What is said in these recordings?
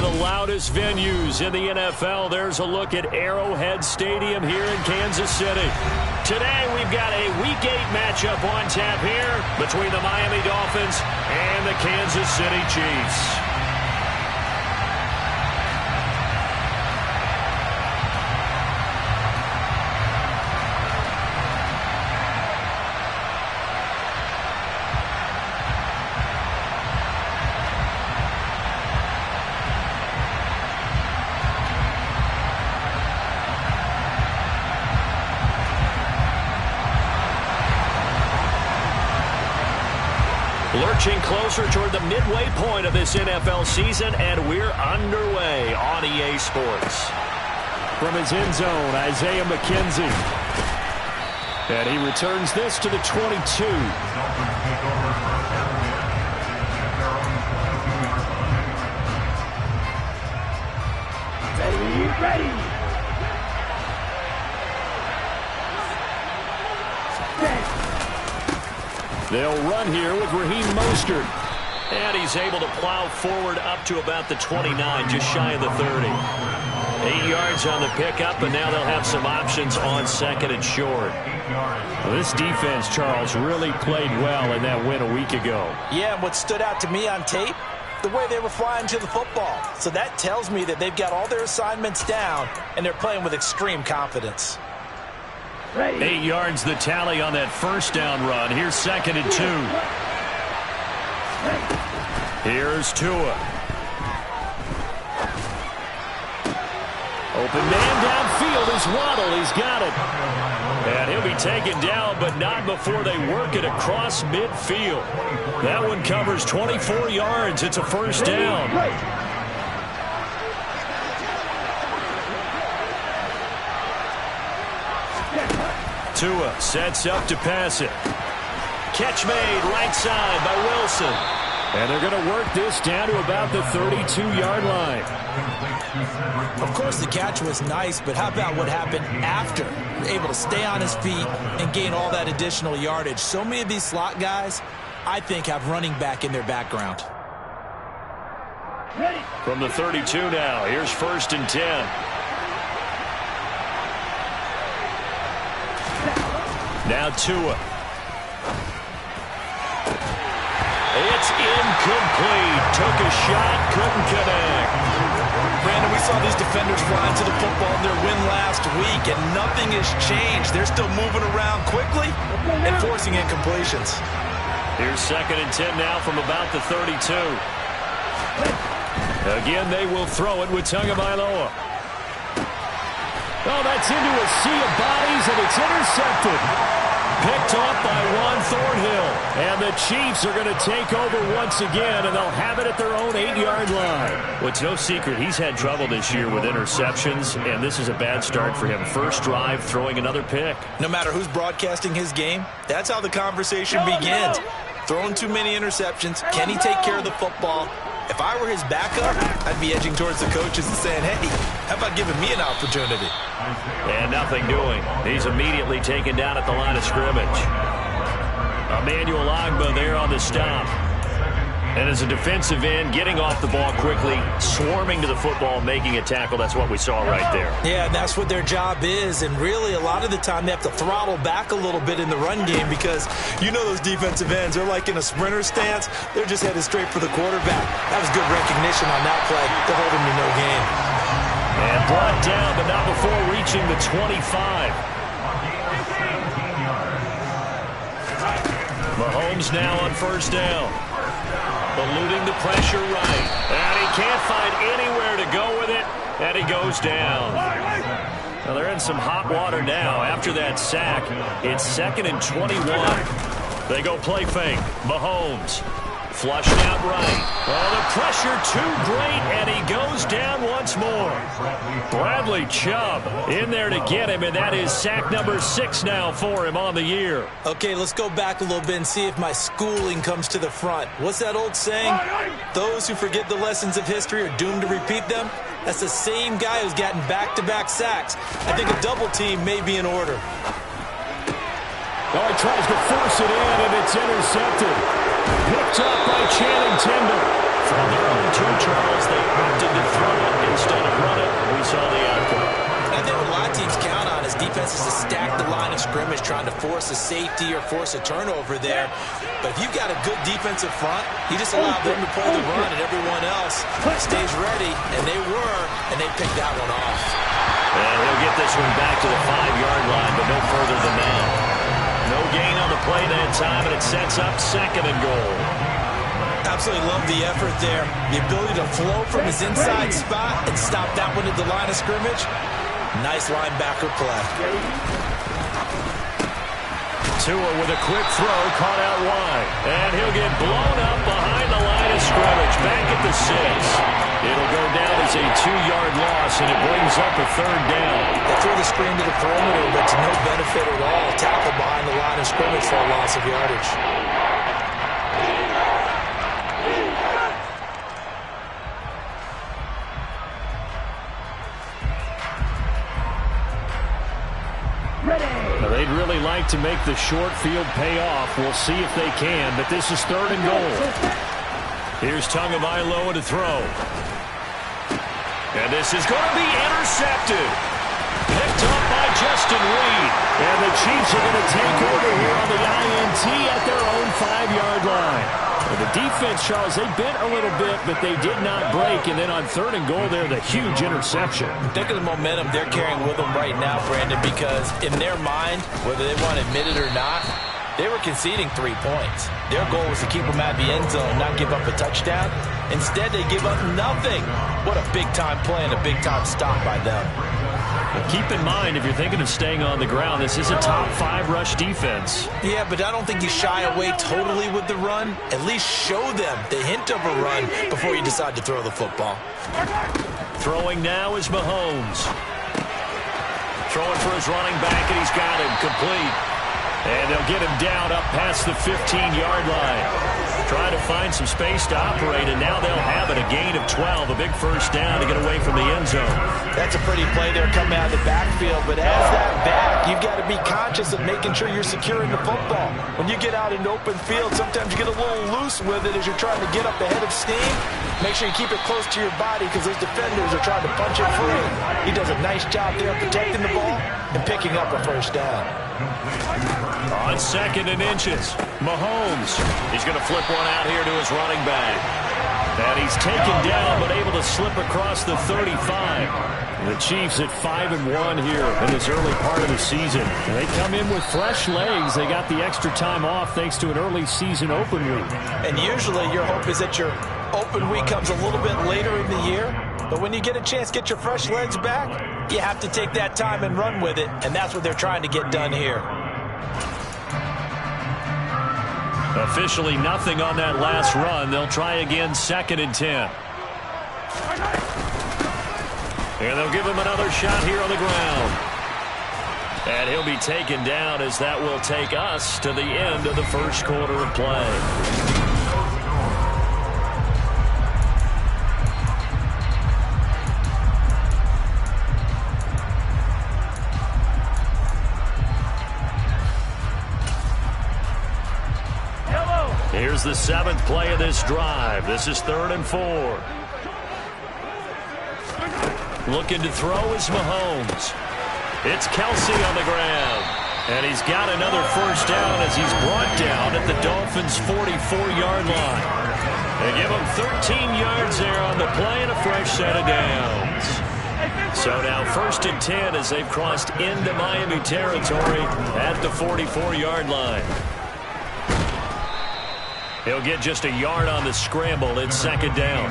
of the loudest venues in the NFL. There's a look at Arrowhead Stadium here in Kansas City. Today we've got a Week 8 matchup on tap here between the Miami Dolphins and the Kansas City Chiefs. Lurching closer toward the midway point of this NFL season, and we're underway on EA Sports. From his end zone, Isaiah McKenzie. And he returns this to the 22. Ready. They'll run here with Raheem Mostert. And he's able to plow forward up to about the 29, just shy of the 30. 8 yards on the pickup, and now they'll have some options on second and short. Well, this defense, Charles, really played well in that win a week ago. Yeah, and what stood out to me on tape, the way they were flying to the football. So that tells me that they've got all their assignments down, and they're playing with extreme confidence. 8 yards the tally on that first down run. Here's second and 2. Here's Tua. Open man downfield is Waddle. He's got it. And he'll be taken down, but not before they work it across midfield. That one covers 24 yards. It's a first down. Tua sets up to pass it. Catch made right side by Wilson. And they're going to work this down to about the 32-yard line. Of course, the catch was nice, but how about what happened after? Able to stay on his feet and gain all that additional yardage. So many of these slot guys, I think, have running back in their background. From the 32 now, here's first and 10. Now Tua. It's incomplete. Took a shot, couldn't connect. Brandon, we saw these defenders flying to the football in their win last week, and nothing has changed. They're still moving around quickly and forcing incompletions. Here's second and 10 now from about the 32. Again, they will throw it with Tagovailoa. Oh, that's into a sea of bodies, and it's intercepted. Picked off by Juan Thornhill. And the Chiefs are going to take over once again, and they'll have it at their own 8-yard line. Well, it's no secret he's had trouble this year with interceptions, and this is a bad start for him. First drive, throwing another pick. No matter who's broadcasting his game, that's how the conversation begins. Throwing too many interceptions. Can he take care of the football? If I were his backup, I'd be edging towards the coaches and saying, hey, how about giving me an opportunity? And nothing doing. He's immediately taken down at the line of scrimmage. Emmanuel Ogbah there on the stop. And as a defensive end, getting off the ball quickly, swarming to the football, making a tackle. That's what we saw right there. Yeah, that's what their job is. And really, a lot of the time, they have to throttle back a little bit in the run game because you know those defensive ends, they're like in a sprinter stance. They're just headed straight for the quarterback. That was good recognition on that play. They're holding me no gain. And brought down, but not before reaching the 25. Mahomes now on first down. Eluding the pressure right. And he can't find anywhere to go with it. And he goes down. Well, they're in some hot water now after that sack. It's second and 21. They go play fake. Mahomes. Flushed out right. Oh, the pressure too great, and he goes down once more. Bradley Chubb in there to get him, and that is sack number 6 now for him on the year. Okay, let's go back a little bit and see if my schooling comes to the front. What's that old saying? Those who forget the lessons of history are doomed to repeat them. That's the same guy who's gotten back-to-back sacks. I think a double team may be in order. Oh, he tries to force it in, and it's intercepted. Picked up by Channing Tindall. From their own 2, Charles, they opted to throw it instead of run it. We saw the outcome. I think what a lot of teams count on is defenses to stack the line of scrimmage, trying to force a safety or force a turnover there. But if you've got a good defensive front, you just allow them to play the run and everyone else stays ready, and they were, and they picked that one off. And he'll get this one back to the 5-yard line, but no further than that. No gain on the play that time, and it sets up 2nd and goal. Absolutely love the effort there. The ability to flow from his inside spot and stop that one at the line of scrimmage. Nice linebacker play. Tua with a quick throw, caught out wide. And he'll get blown up behind the line of scrimmage, back at the 6. It'll go down as a 2-yard loss, and it brings up a 3rd down. They threw the screen to the perimeter, but to no benefit at all. Tackle behind the line of scrimmage for a loss of yardage. They'd really like to make the short field pay off. We'll see if they can, but this is 3rd and goal. Here's Tagovailoa to throw. And this is going to be intercepted. Picked up by Justin Reed. And the Chiefs are going to take over here on the INT at their own 5-yard line. The defense, Charles, they bent a little bit, but they did not break. And then on 3rd and goal there, the huge interception. Think of the momentum they're carrying with them right now, Brandon, because in their mind, whether they want to admit it or not, they were conceding 3 points. Their goal was to keep them out of the end zone, not give up a touchdown. Instead, they give up nothing. What a big-time play and a big-time stop by them. Keep in mind, if you're thinking of staying on the ground, this is a top 5 rush defense. Yeah, but I don't think you shy away totally with the run. At least show them the hint of a run before you decide to throw the football. Throwing now is Mahomes. Throwing for his running back, and he's got him complete. And they'll get him down up past the 15-yard line. Trying to find some space to operate, and now they'll have it. A gain of 12, a big 1st down to get away from the end zone. That's a pretty play there coming out of the backfield, but as that back, you've got to be conscious of making sure you're securing the football. When you get out in open field, sometimes you get a little loose with it as you're trying to get up ahead of steam. Make sure you keep it close to your body because those defenders are trying to punch it free. He does a nice job there protecting the ball and picking up a 1st down. On 2nd and inches, Mahomes. He's going to flip one out here to his running back. And he's taken down but able to slip across the 35. The Chiefs at 5-1 here in this early part of the season. They come in with fresh legs. They got the extra time off thanks to an early season open week. And usually your hope is that your open week comes a little bit later in the year. But when you get a chance to get your fresh legs back, you have to take that time and run with it. And that's what they're trying to get done here. Officially nothing on that last run. They'll try again, 2nd and 10. And they'll give him another shot here on the ground. And he'll be taken down as that will take us to the end of the 1st quarter of play. Here's the 7th play of this drive. This is 3rd and 4. Looking to throw is Mahomes. It's Kelsey on the ground. And he's got another 1st down as he's brought down at the Dolphins' 44-yard line. They give him 13 yards there on the play and a fresh set of downs. So now 1st and 10 as they've crossed into Miami territory at the 44-yard line. He'll get just a yard on the scramble. It's 2nd down.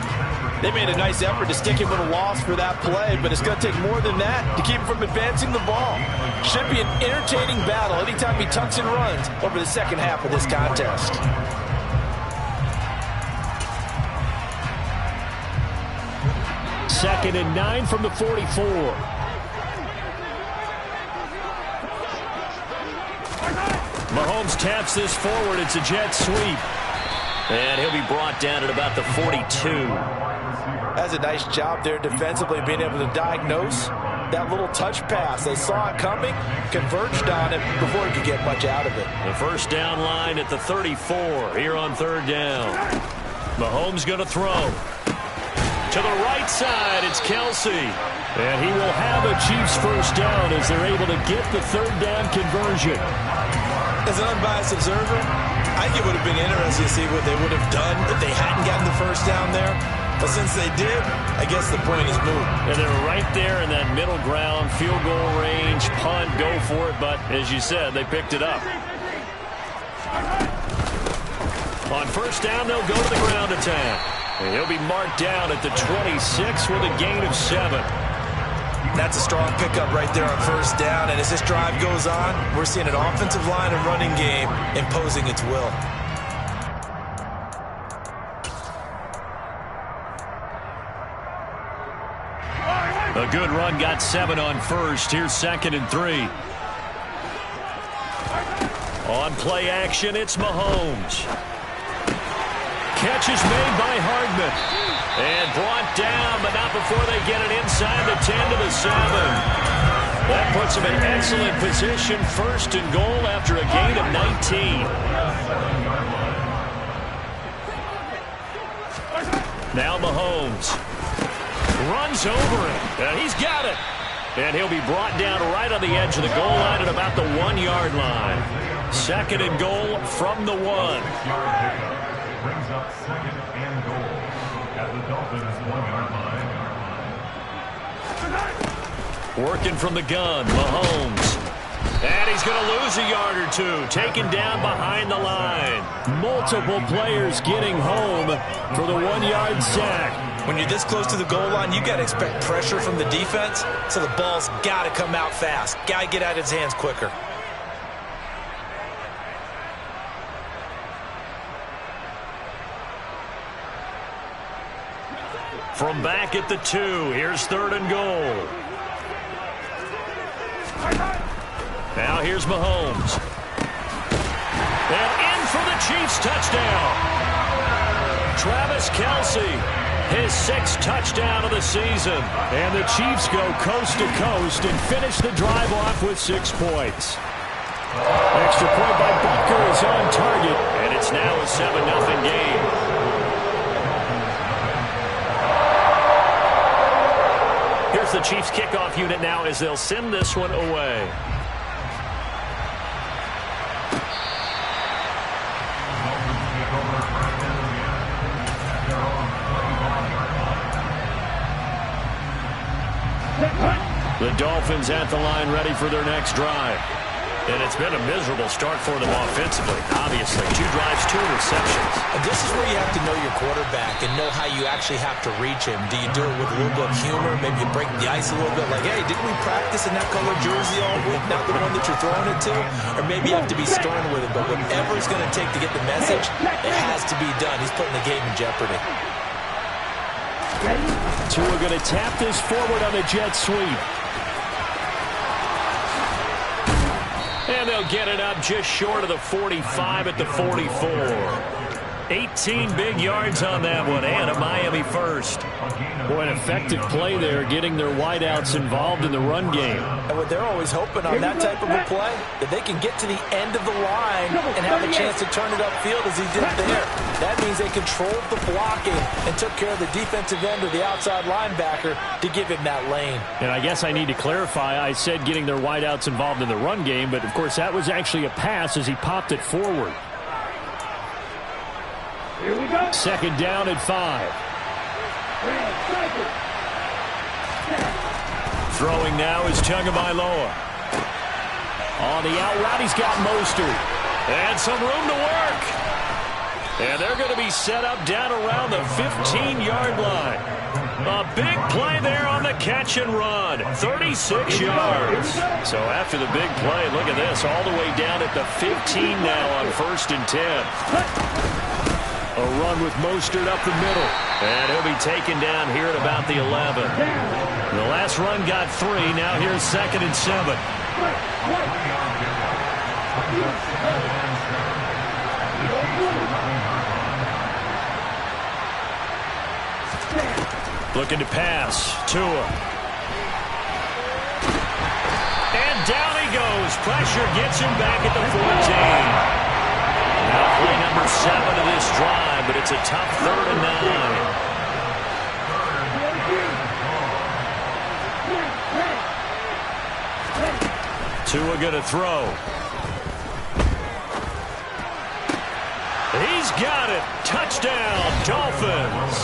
They made a nice effort to stick him with a loss for that play, but it's going to take more than that to keep him from advancing the ball. Should be an entertaining battle anytime he tucks and runs over the second half of this contest. Second and 9 from the 44. Mahomes taps this forward. It's a jet sweep. And he'll be brought down at about the 42. That's a nice job there defensively, being able to diagnose that little touch pass. They saw it coming, converged on it before he could get much out of it. The 1st down line at the 34 here on 3rd down. Mahomes going to throw. To the right side, it's Kelsey. And he will have a Chiefs first down as they're able to get the third down conversion. As an unbiased observer, I think it would have been interesting to see what they would have done if they hadn't gotten the first down there. But since they did, I guess the point is moot. And they're right there in that middle ground, field goal range, punt, go for it. But as you said, they picked it up. On first down, they'll go to the ground attack. And he'll be marked down at the 26 with a gain of 7. That's a strong pickup right there on first down. And as this drive goes on, we're seeing an offensive line and running game imposing its will. A good run got 7 on first. Here's 2nd and 3. On play action, it's Mahomes. Catch is made by Hardman. And brought down, but not before they get it inside the 10 to the 7. That puts them in excellent position. 1st and goal after a gain of 19. Now Mahomes runs over it. And he's got it. And he'll be brought down right on the edge of the goal line at about the 1-yard line. 2nd and goal from the 1. Brings up 2nd and goal at the Dolphins 1-yard line. Working from the gun, Mahomes. And he's going to lose a yard or 2. Taken down behind the line. Multiple players getting home for the 1-yard sack. When you're this close to the goal line, you got to expect pressure from the defense, so the ball's got to come out fast. Got to get out of his hands quicker. From back at the 2, here's 3rd and goal. Now here's Mahomes. And in for the Chiefs touchdown. Travis Kelsey, his 6th touchdown of the season. And the Chiefs go coast to coast and finish the drive off with 6 points. Extra point by Butker is on target. And it's now a 7-0 game. Here's the Chiefs kickoff unit now as they'll send this one away. The Dolphins at the line ready for their next drive. And it's been a miserable start for them offensively. Obviously, 2 drives, 2 interceptions. And this is where you have to know your quarterback and know how you actually have to reach him. Do you do it with a little bit of humor? Maybe you break the ice a little bit like, hey, didn't we practice in that color jersey all week, not the one that you're throwing it to? Or maybe you have to be stern with it. But whatever it's going to take to get the message, it has to be done. He's putting the game in jeopardy. Tua going to tap this forward on the jet sweep. And they'll get it up just short of the 45 at the 44. 18 big yards on that one, and a Miami first. Boy, an effective play there, getting their wideouts involved in the run game. And what they're always hoping on that type of a play, that they can get to the end of the line and have a chance to turn it upfield as he did there. That means they controlled the blocking and took care of the defensive end or the outside linebacker to give him that lane. And I guess I need to clarify, I said getting their wideouts involved in the run game, but of course that was actually a pass as he popped it forward. 2nd down at 5. Throwing now is Tagovailoa. On the out route, he's got Mostert. And some room to work. And they're going to be set up down around the 15-yard line. A big play there on the catch and run. 36 yards. So after the big play, look at this. All the way down at the 15 now on 1st and 10. A run with Mostert up the middle. And he'll be taken down here at about the 11. The last run got 3. Now here's 2nd and 7. Looking to pass. Tua. And down he goes. Pressure gets him back at the 14. Now play number 7 of this drive. but it's a tough 3rd and 9. Tua going to throw. He's got it. Touchdown, Dolphins.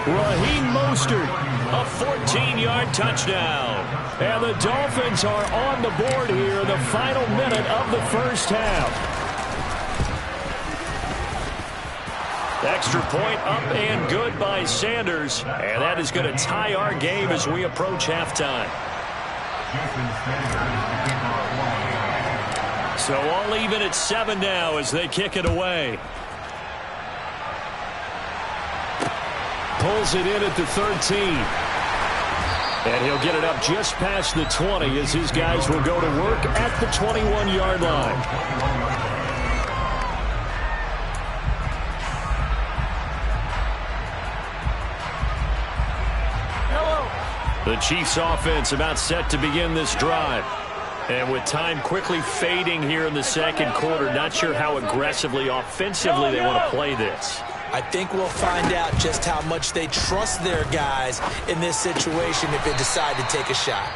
Raheem Mostert, a 14-yard touchdown. And the Dolphins are on the board here in the final minute of the first half. Extra point up and good by Sanders. And that is going to tie our game as we approach halftime. So all even at 7 now as they kick it away. Pulls it in at the 13. And he'll get it up just past the 20 as his guys will go to work at the 21-yard line. The Chiefs offense about set to begin this drive. And with time quickly fading here in the second quarter, not sure how aggressively, offensively they want to play this. I think we'll find out just how much they trust their guys in this situation if they decide to take a shot.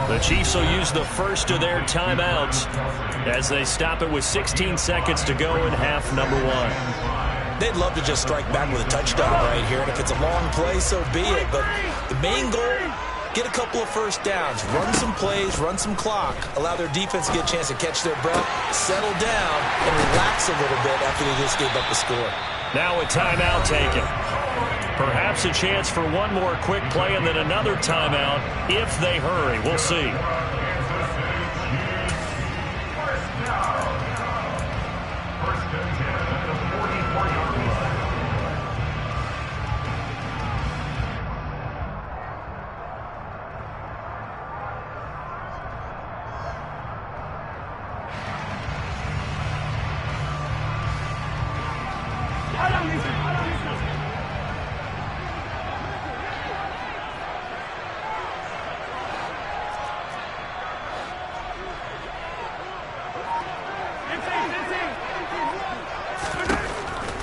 The Chiefs will use the first of their timeouts as they stop it with 16 seconds to go in half number 1. They'd love to just strike back with a touchdown right here, and if it's a long play, so be it. But the main goal, get a couple of first downs, run some plays, run some clock, allow their defense to get a chance to catch their breath, settle down, and relax a little bit after they just gave up the score. Now a timeout taken. Perhaps a chance for one more quick play and then another timeout if they hurry. We'll see.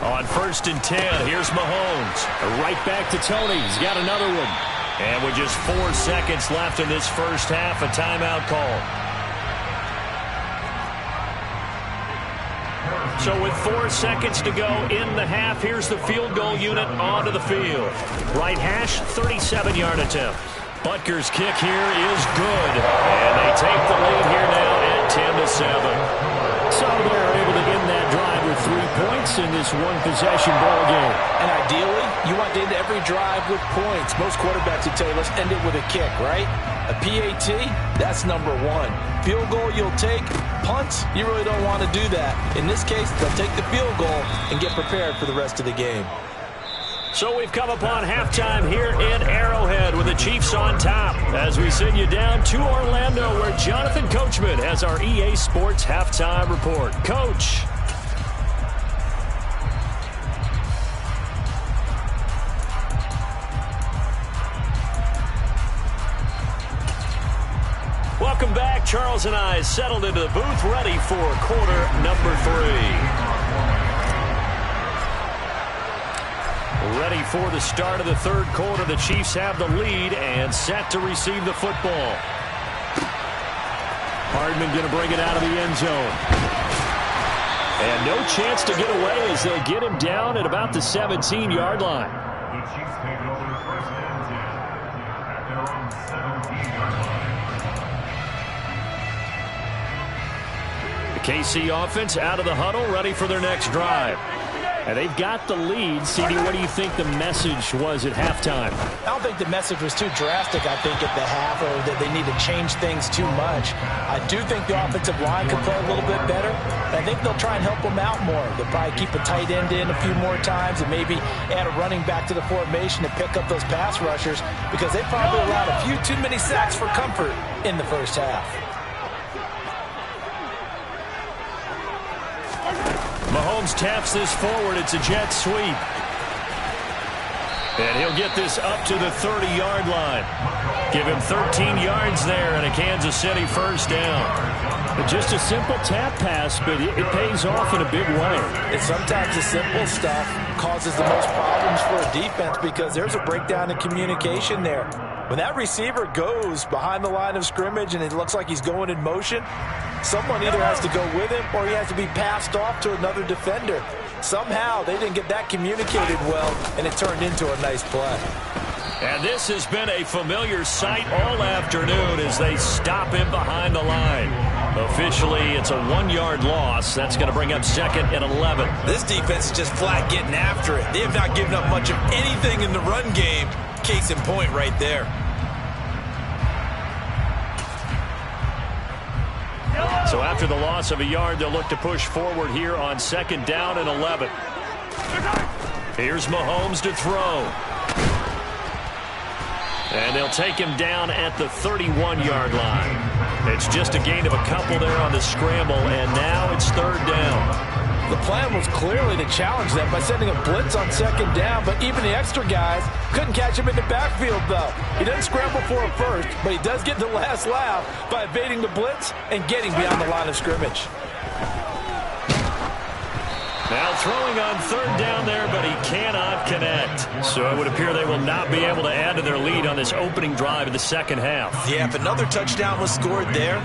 On 1st and 10, here's Mahomes. Right back to Tony. He's got another one. And with just 4 seconds left in this first half, a timeout call. So with 4 seconds to go in the half, here's the field goal unit onto the field. Right hash, 37-yard attempt. Butker's kick here is good. And they take the lead here now at 10-7. So they're able to end that drive with 3 points in this one-possession ball game. And ideally, you want to end every drive with points. Most quarterbacks would tell you, let's end it with a kick, right? A PAT, that's number 1. Field goal you'll take. Punts, you really don't want to do that. In this case, they'll take the field goal and get prepared for the rest of the game. So we've come upon halftime here in Arrowhead with the Chiefs on top as we send you down to Orlando where Jonathan Coachman has our EA Sports halftime report. Coach. Welcome back. Charles and I settled into the booth ready for quarter number 3. Ready for the start of the third quarter. The Chiefs have the lead and set to receive the football. Hardman going to bring it out of the end zone. And no chance to get away as they get him down at about the 17-yard line. The Chiefs take it over to 1st and 10 at their own 17-yard line. The KC offense out of the huddle, ready for their next drive. And they've got the lead. CD, what do you think the message was at halftime? I don't think the message was too drastic, I think, at the half, or that they need to change things too much. I do think the offensive line could play a little bit better. I think they'll try and help them out more. They'll probably keep a tight end in a few more times and maybe add a running back to the formation to pick up those pass rushers because they probably allowed a few too many sacks for comfort in the first half. Mahomes taps this forward. It's a jet sweep. And he'll get this up to the 30-yard line. Give him 13 yards there and a Kansas City first down. Just a simple tap pass, but it pays off in a big way. And sometimes the simple stuff causes the most problems for a defense because there's a breakdown in communication there. When that receiver goes behind the line of scrimmage and it looks like he's going in motion, someone either has to go with him or he has to be passed off to another defender. Somehow they didn't get that communicated well, and it turned into a nice play. And this has been a familiar sight all afternoon as they stop him behind the line. Officially, it's a 1-yard loss. That's going to bring up second and 11. This defense is just flat getting after it. They have not given up much of anything in the run game. Case in point right there. So after the loss of a yard, they'll look to push forward here on second down and 11. Here's Mahomes to throw. And they'll take him down at the 31-yard line. It's just a gain of a couple there on the scramble, and now it's third down. The plan was clearly to challenge them by sending a blitz on second down, but even the extra guys couldn't catch him in the backfield, though. He doesn't scramble for a first, but he does get the last laugh by evading the blitz and getting beyond the line of scrimmage. Now throwing on third down there, but he cannot connect. So it would appear they will not be able to add to their lead on this opening drive of the second half. Yeah, if another touchdown was scored there,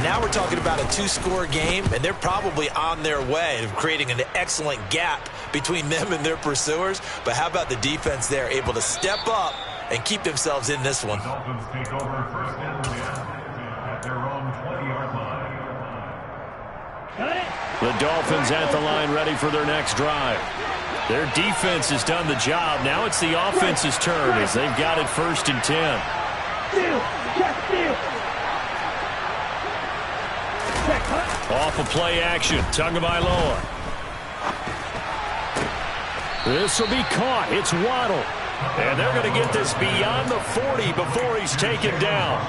now we're talking about a 2-score game, and they're probably on their way of creating an excellent gap between them and their pursuers. But how about the defense there, able to step up and keep themselves in this one? Dolphins take over first and 10 at their own 20-yard line. The Dolphins at the line ready for their next drive. Their defense has done the job. Now it's the offense's turn as they've got it first and 10. Off of play action, Tagovailoa. This will be caught. It's Waddle. And they're going to get this beyond the 40 before he's taken down.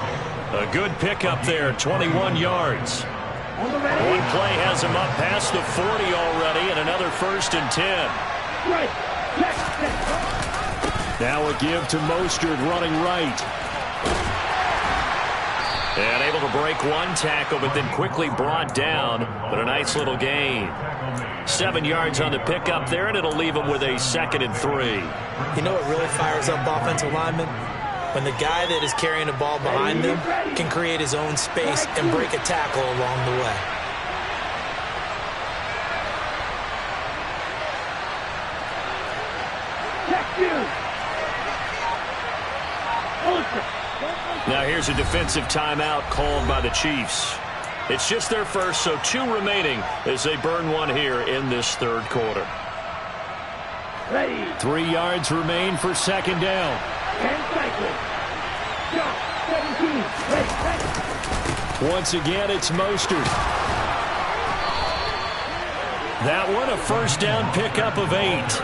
A good pickup there, 21 yards. One play has him up past the 40 already, and another first and 10. Now a give to Mostert running right. And able to break one tackle, but then quickly brought down. But a nice little gain. 7 yards on the pickup there, and it'll leave him with a second and 3. You know what really fires up offensive linemen? When the guy that is carrying the ball behind them can create his own space and break a tackle along the way. Now here's a defensive timeout called by the Chiefs. It's just their first, so 2 remaining as they burn one here in this third quarter. 3 yards remain for second down. Once again, it's Mostert. That one, a first down pickup of 8.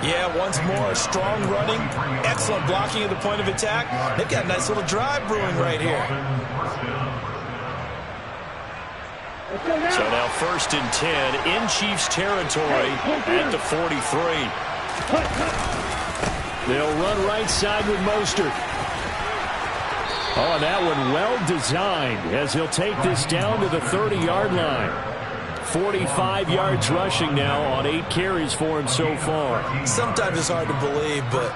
Yeah, once more, strong running, excellent blocking at the point of attack. They've got a nice little drive brewing right here. So now first and 10 in Chiefs territory at the 43. They'll run right side with Mostert. Oh, that one well designed as he'll take this down to the 30-yard line. 45 yards rushing now on 8 carries for him so far. Sometimes it's hard to believe, but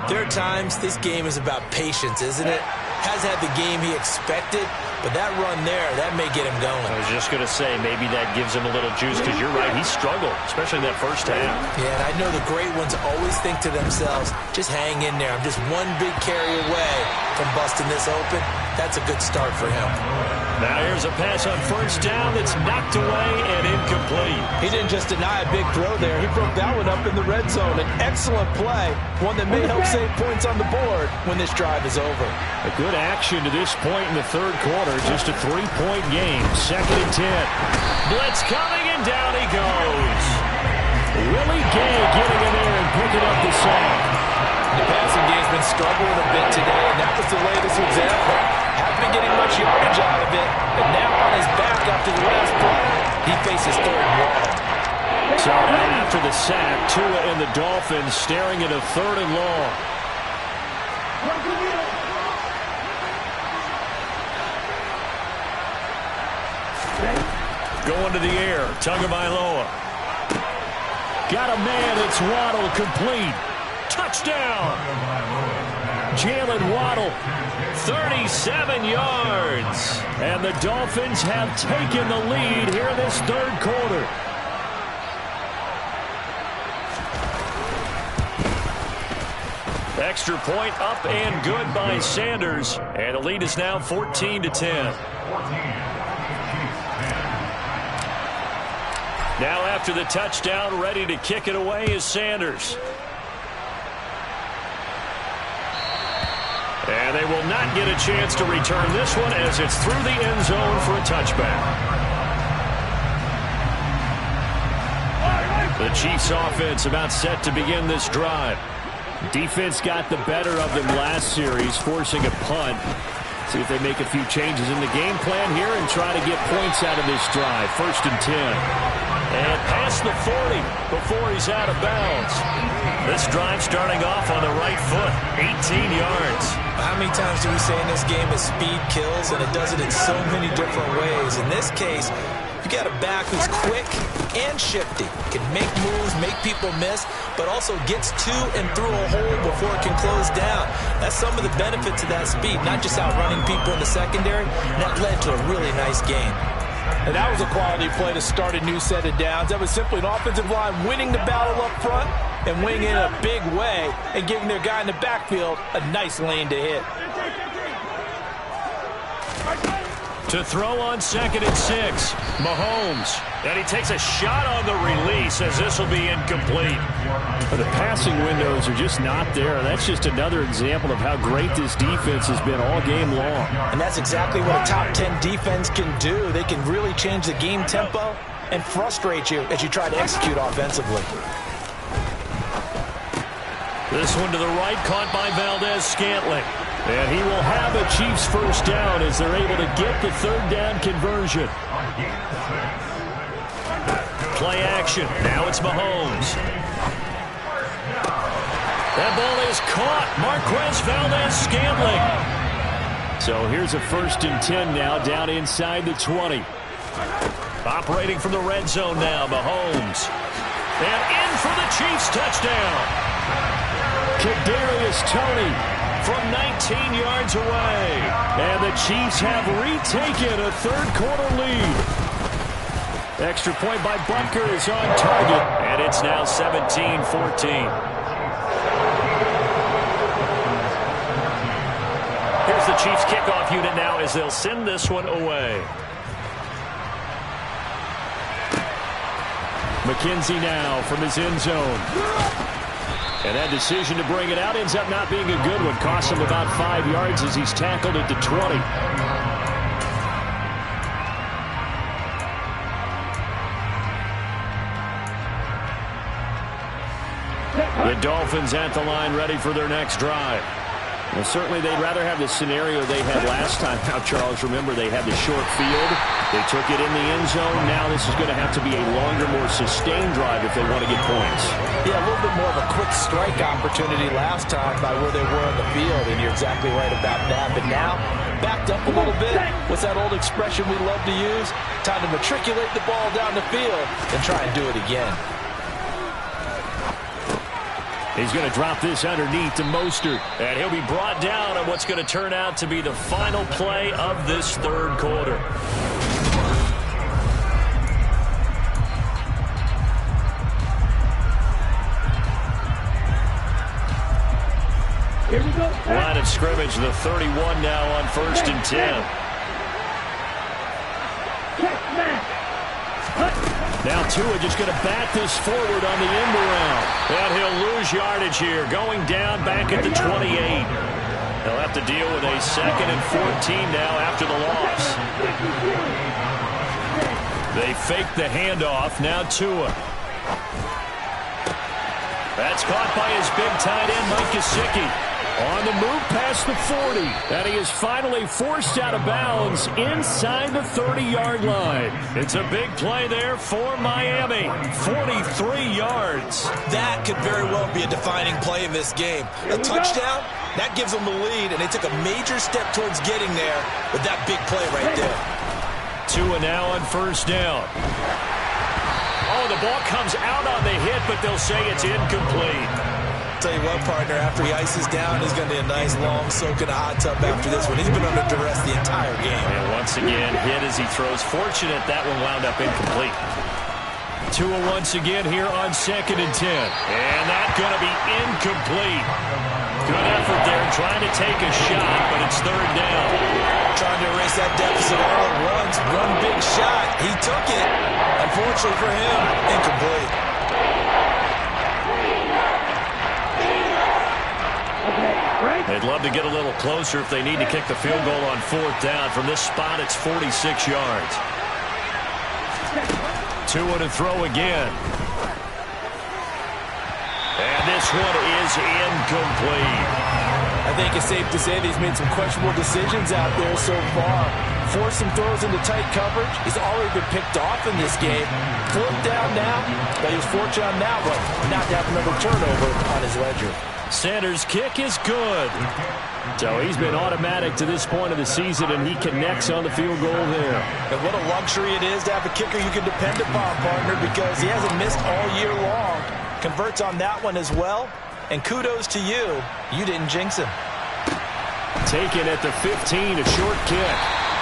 there are times this game is about patience, isn't it? Has had the game he expected, but that run there, that may get him going. I was just going to say, maybe that gives him a little juice, because you're right, he struggled, especially in that first half. Yeah, and I know the great ones always think to themselves, just hang in there. I'm just one big carry away from busting this open. That's a good start for him. Now here's a pass on first down that's knocked away and incomplete. He didn't just deny a big throw there. He broke that one up in the red zone. An excellent play, one that may help save points on the board when this drive is over. A good action to this point in the third quarter. Just a 3-point game. Second and 10. Blitz coming, and down he goes. Willie Gay getting in there and picking up the sack. The passing game's been struggling a bit today, and that was the latest example. Haven't been getting much yardage out of it, but now on his back after the last play, he faces third and long. So now after the sack, Tua and the Dolphins staring at a third and long. going to the air. Tagovailoa. Got a man. It's Waddle, complete. Touchdown. Jalen Waddle, 37 yards. And the Dolphins have taken the lead here in this third quarter. Extra point up and good by Sanders. And the lead is now 14-10. Now after the touchdown, ready to kick it away is Sanders. And they will not get a chance to return this one as it's through the end zone for a touchback. The Chiefs offense about set to begin this drive. Defense got the better of them last series, forcing a punt. See if they make a few changes in the game plan here and try to get points out of this drive. 1st and 10. And past the 40 before he's out of bounds. This drive starting off on the right foot, 18 yards. How many times do we say in this game that speed kills, and it does it in so many different ways? In this case, you got a back who's quick and shifty, can make moves, make people miss, but also gets to and through a hole before it can close down. That's some of the benefits of that speed, not just outrunning people in the secondary, and that led to a really nice game. And that was a quality play to start a new set of downs. That was simply an offensive line winning the battle up front and winning in a big way and giving their guy in the backfield a nice lane to hit. To throw on 2nd and 6, Mahomes. And he takes a shot on the release as this will be incomplete. The passing windows are just not there. That's just another example of how great this defense has been all game long. And that's exactly what a top 10 defense can do. They can really change the game tempo and frustrate you as you try to execute offensively. This one to the right, caught by Valdez-Scantling. And he will have a Chiefs first down as they're able to get the 3rd down conversion. Play action. Now it's Mahomes. That ball is caught. Marquez Valdez-Scantling. So here's a 1st and 10 now, down inside the 20. Operating from the red zone now, Mahomes. And in for the Chiefs touchdown. Kadarius Toney from 19 yards away. And the Chiefs have retaken a third-quarter lead. Extra point by Butker is on target. And it's now 17-14. Here's the Chiefs kickoff unit now as they'll send this one away. McKenzie now from his end zone. And that decision to bring it out ends up not being a good one. Costs him about 5 yards as he's tackled at the 20. The Dolphins at the line ready for their next drive. Well, certainly they'd rather have the scenario they had last time. Now, Charles, remember they had the short field. They took it in the end zone. Now this is going to have to be a longer, more sustained drive if they want to get points. Yeah, a little bit more of a quick strike opportunity last time by where they were on the field, and you're exactly right about that. But now, backed up a little bit. What's that old expression we love to use? Time to matriculate the ball down the field and try and do it again. He's going to drop this underneath to Mostert. And he'll be brought down on what's going to turn out to be the final play of this third quarter. Here we go. Line of scrimmage, the 31 now on 1st and 10. Now Tua just going to bat this forward on the end around. And he'll lose yardage here, going down back at the 28. They'll have to deal with a 2nd and 14 now after the loss. They fake the handoff. Now Tua. That's caught by his big tight end, Mike Gesicki. On the move past the 40. And he is finally forced out of bounds inside the 30-yard line. It's a big play there for Miami. 43 yards. That could very well be a defining play in this game. A touchdown, that gives them the lead, and they took a major step towards getting there with that big play right there. Tua now on first down. Oh, the ball comes out on the hit, but they'll say it's incomplete. Tell you what, partner, after he ices down, he's going to be a nice long soak in a hot tub after this one. He's been under duress the entire game. And once again, hit as he throws. Fortunate that one wound up incomplete. Tua once again here on 2nd and 10. And that's going to be incomplete. Good effort there, trying to take a shot, but it's 3rd down. Trying to erase that deficit all at once. One big shot. He took it. Unfortunately for him, incomplete. They'd love to get a little closer if they need to kick the field goal on 4th down. From this spot, it's 46 yards. Tua to throw again. And this one is incomplete. I think it's safe to say that he's made some questionable decisions out there so far. Forced some throws into tight coverage. He's already been picked off in this game. 4th down now, but he was fortunate on that one not to have another turnover on his ledger. Sanders' kick is good. So he's been automatic to this point of the season, and he connects on the field goal there. And what a luxury it is to have a kicker you can depend upon, partner, because he hasn't missed all year long. Converts on that one as well. And kudos to you. You didn't jinx him. Taken at the 15, a short kick.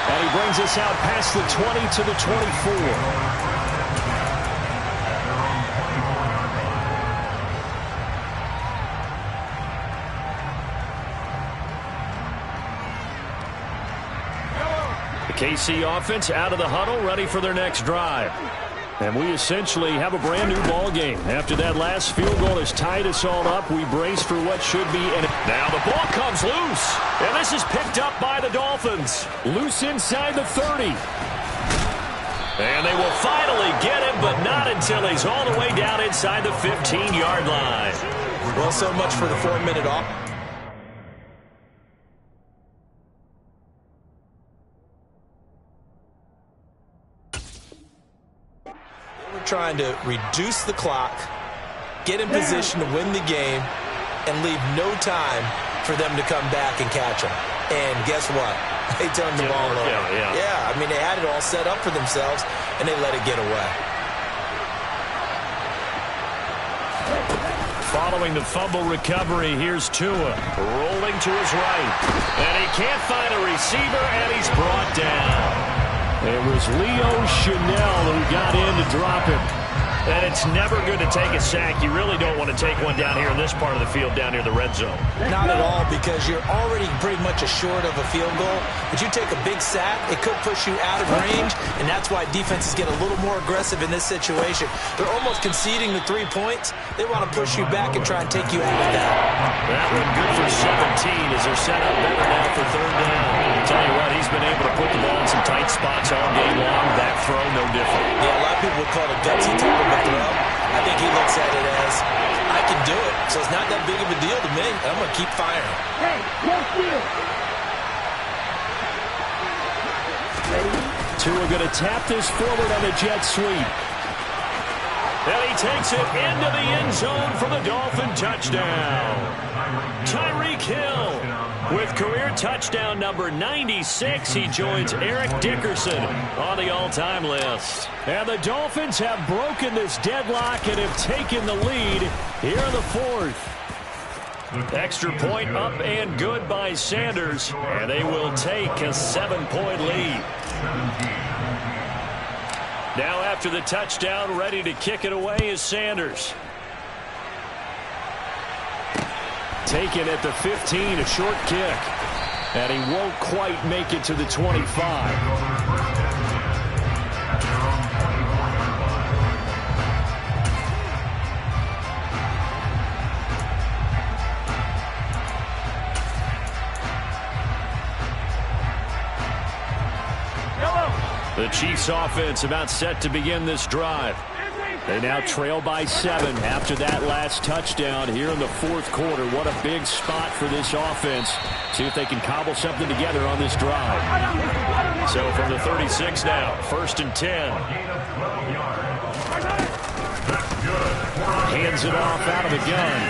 And he brings us out past the 20 to the 24. KC offense out of the huddle, ready for their next drive. And we essentially have a brand new ball game. After that last field goal has tied us all up, we brace for what should be. And now the ball comes loose. And this is picked up by the Dolphins. Loose inside the 30. And they will finally get him, but not until he's all the way down inside the 15-yard line. Well, so much for the 4-minute off. Trying to reduce the clock, get in position to win the game, and leave no time for them to come back and catch them. And guess what? They turned the ball over. Yeah, I mean, they had it all set up for themselves, and they let it get away. Following the fumble recovery, here's Tua. Rolling to his right. And he can't find a receiver, and he's brought down. It was Leo Chanel who got in to drop him. And it's never good to take a sack. You really don't want to take one down here in this part of the field, down near the red zone. Not at all, because you're already pretty much assured of a field goal. But you take a big sack, it could push you out of range, and that's why defenses get a little more aggressive in this situation. They're almost conceding the 3 points. They want to push you back and try and take you out of that. That one good for 17 as they're set up better now for 3rd down. I'll tell you what, he's been able to put the ball in some tight spots all game long. That throw, no different. Yeah, a lot of people would call it a gutsy type of a throw. I think he looks at it as, I can do it, so it's not that big of a deal to me. I'm going to keep firing. Hey, don't steal. Tua going to tap this forward on the jet sweep. And he takes it into the end zone for the Dolphin touchdown. Tyreek Hill with career touchdown number 96. He joins Eric Dickerson on the all-time list. And the Dolphins have broken this deadlock and have taken the lead here in the 4th. Extra point up and good by Sanders. And they will take a 7-point lead. Now after the touchdown, ready to kick it away is Sanders. Taken at the 15, a short kick. And he won't quite make it to the 25. The Chiefs offense about set to begin this drive. They now trail by 7 after that last touchdown here in the 4th quarter. What a big spot for this offense. See if they can cobble something together on this drive. So from the 36 now, 1st and 10. Hands it off out of the gun.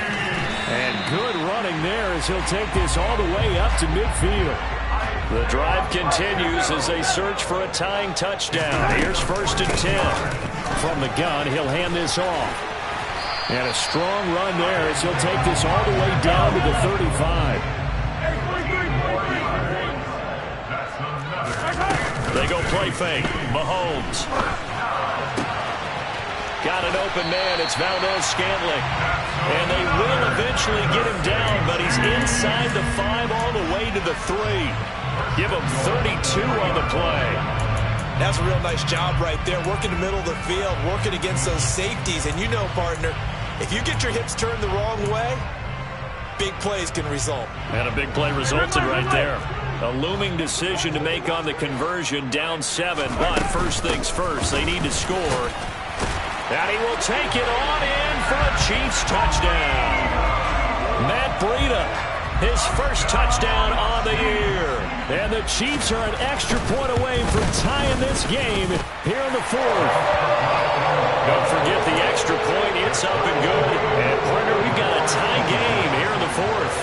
And good running there as he'll take this all the way up to midfield. The drive continues as they search for a tying touchdown. Here's 1st and 10. From the gun, he'll hand this off. And a strong run there as he'll take this all the way down to the 35. They go play fake. Mahomes. Got an open man. It's Valdez-Scantling. And they will eventually get him down, but he's inside the 5 all the way to the 3. Give him 32 on the play. That's a real nice job right there, working the middle of the field, working against those safeties. And you know, partner, if you get your hips turned the wrong way, big plays can result. And a big play resulted right there. A looming decision to make on the conversion, down 7. But first things first, they need to score. And he will take it on in for a Chiefs touchdown. Matt Breida, his first touchdown on the year. And the Chiefs are an extra point away from tying this game here in the 4th. Don't forget the extra point. It's up and good. And, partner, we've got a tie game here in the 4th.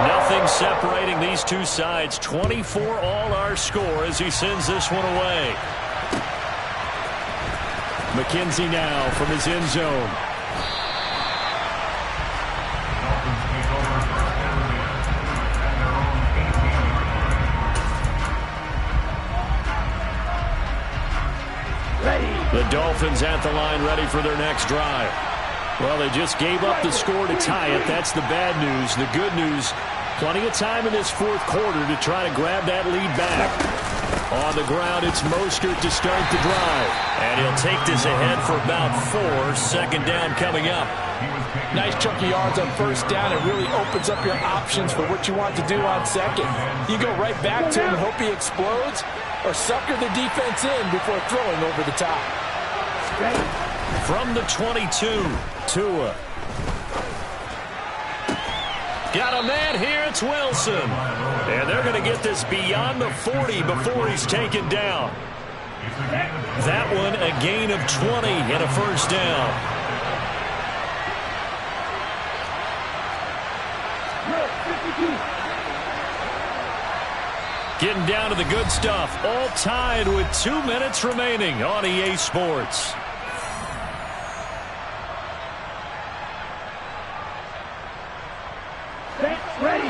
Nothing separating these two sides. 24 all our score as he sends this one away. McKenzie now from his end zone. The Dolphins at the line ready for their next drive. Well, they just gave up the score to tie it. That's the bad news. The good news, plenty of time in this 4th quarter to try to grab that lead back. On the ground, it's Mostert to start the drive. And he'll take this ahead for about 4. 2nd down coming up. Nice chunky yards on 1st down. It really opens up your options for what you want to do on 2nd. You go right back to him and hope he explodes, or sucker the defense in before throwing over the top. From the 22, Tua. got a man here. It's Wilson. And they're going to get this beyond the 40 before he's taken down. That one a gain of 20 and a 1st down. Getting down to the good stuff. All tied with 2 minutes remaining on EA Sports. Ready.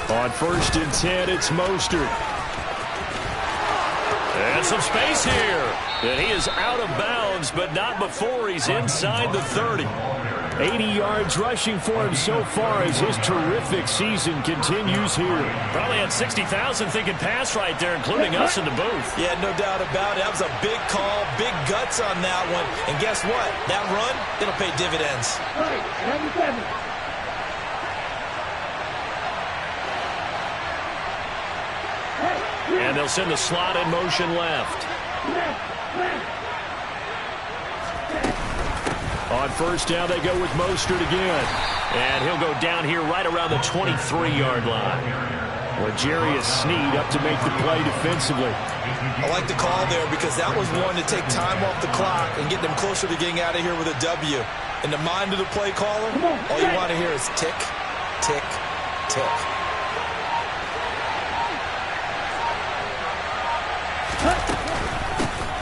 On 1st and 10, it's Mostert. And some space here. And he is out of bounds, but not before he's inside the 30. 80 yards rushing for him so far as his terrific season continues here. Probably had 60,000 thinking pass right there, including us in the booth. Yeah, no doubt about it. That was a big call, big guts on that one. And guess what? That run, it'll pay dividends. And they'll send the slot in motion left. On 1st down, they go with Mostert again. And he'll go down here right around the 23-yard line. L'Jarius Sneed up to make the play defensively. I like the call there because that was one to take time off the clock and get them closer to getting out of here with a W. In the mind of the play caller, all you want to hear is tick, tick, tick.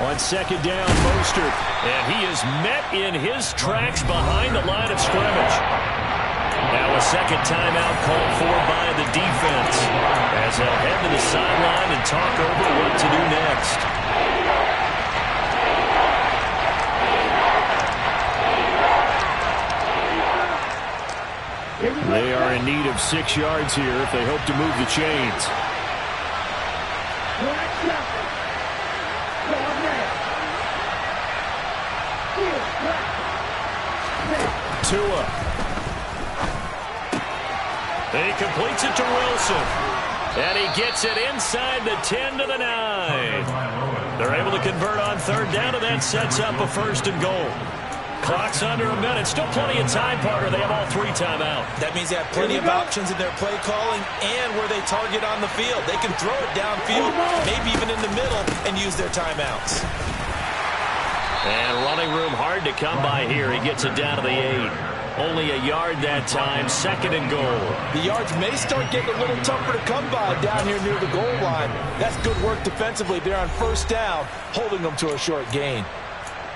On 2nd down, Mostert. And he is met in his tracks behind the line of scrimmage. Now a second timeout called for by the defense as they'll head to the sideline and talk over what to do next. They are in need of 6 yards here if they hope to move the chains. Tua. And he completes it to Wilson. And he gets it inside the 10 to the 9. They're able to convert on third down, and that sets up a 1st and goal. Clock's under a minute. Still plenty of time, Parker. They have all 3 timeout. That means they have plenty of options in their play calling and where they target on the field. They can throw it downfield, maybe even in the middle, and use their timeouts. And running room hard to come by here. He gets it down to the 8. Only a yard that time. 2nd and goal. The yards may start getting a little tougher to come by down here near the goal line. That's good work defensively there on 1st down, holding them to a short gain.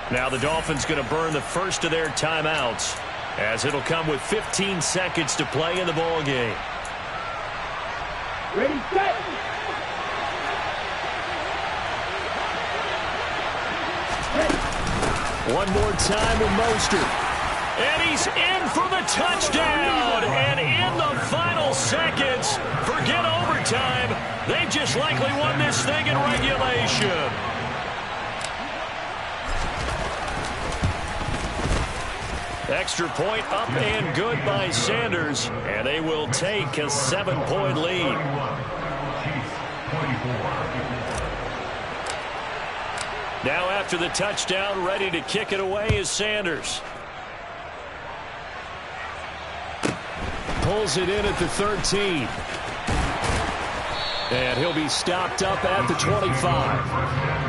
Now the Dolphins going to burn the first of their timeouts, as it'll come with 15 seconds to play in the ball game. Ready, set. One more time with Mostert. And he's in for the touchdown. And in the final seconds, forget overtime. They just likely won this thing in regulation. Extra point up and good by Sanders. And they will take a 7-point lead. Now after the touchdown, ready to kick it away is Sanders. Pulls it in at the 13. And he'll be stopped up at the 25.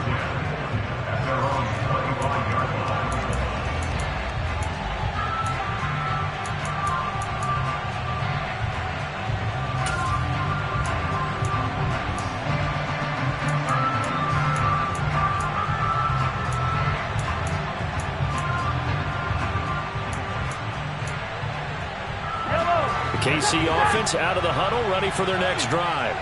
KC offense out of the huddle, ready for their next drive.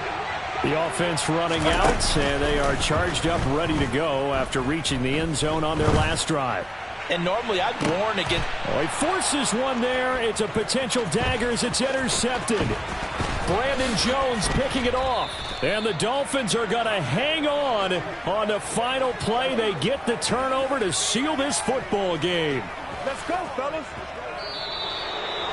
The offense running out, and they are charged up, ready to go after reaching the end zone on their last drive. And normally I'd warn against... Oh, he forces one there. It's a potential dagger as it's intercepted. Brandon Jones picking it off. And the Dolphins are going to hang on the final play. They get the turnover to seal this football game. Let's go, fellas.